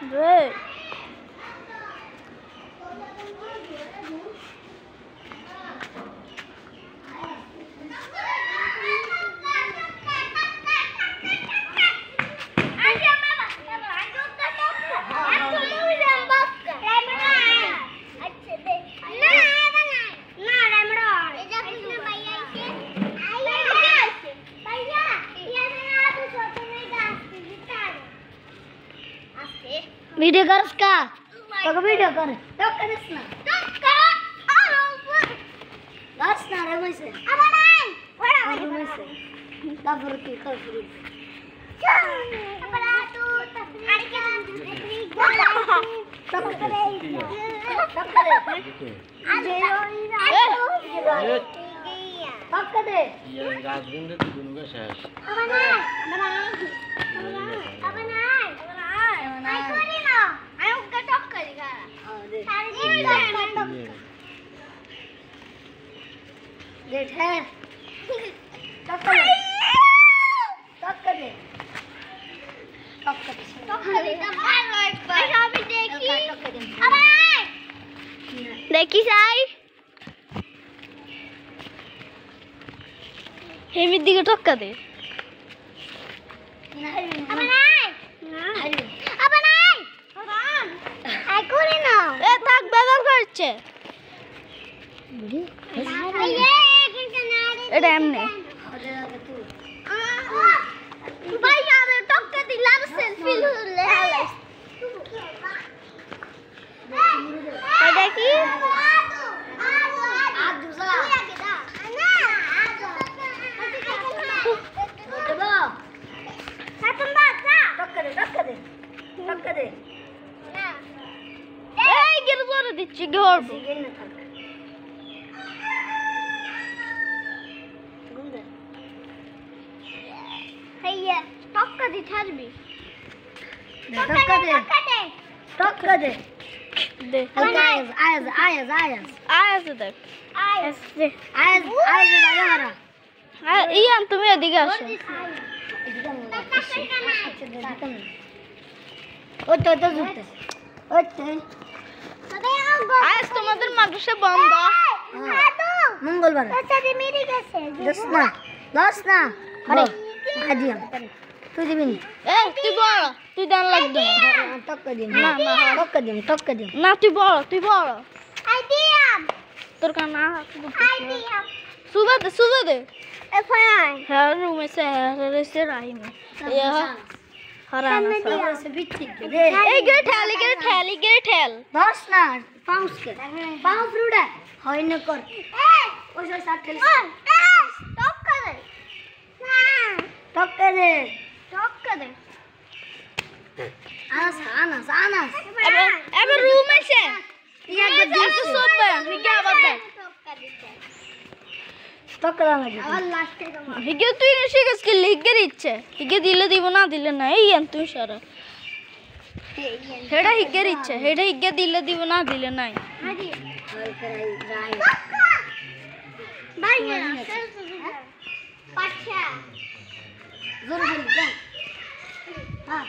Great. Video कर उसका तो वीडियो कर तो कर इसना बस ना रे मुझसे अब नहीं बड़ा मुझसे कबर की कबर अपना तू तस्वीर के तब करे तब करे ये गाज गुंडे तो दोनों का शेष अब नहीं देख है टक कर दे देखी साई हे विद्दी को टक्कर दे করছে এটা এমনি ভাই আরে টক্কা দিলাম সেলফি লুলে হালাইস এটা কি টক্কা দে এই গের জোরে দিচ্ছি ঘর Hey, tocca di tarbi. Tocca de. De. Ayaz de. Ayaz da yara. Iyan তুমি এদিকে আসো। ওই তো জুতে। ওই তো। আজ তোমাদের মাদ্রাসা বন্ধ। মঙ্গলবার। আচ্ছা মেরে গেছে। দশ না। আরে আদিয়াম তুই দিবি এই তুই বড় তুই দান লাগবে টক্কা দিম না টক্কা দিম না তুই বড় আদিয়াম তোর কান না আদিয়াম সুবা দে এ ফাই হ্যাঁ রুমে সে রেসে রাই মে ये हराना से बिच्छी दे ए गे ठेल दस ना पाउस के पाउ फ्रूडा होय न कर ओय से साथ खेल टक्का दे आनस अब रूम में से ये तो सब है क्या बात है टक्का लगे लास्ट हिगे तू शिकस के लिगे इच्छे हिगे दिले ना এই তুই সারা হেডা হিগে দিলে দিব না দিলে নাই ভাই পাচ্ছা जोर से निकाल हां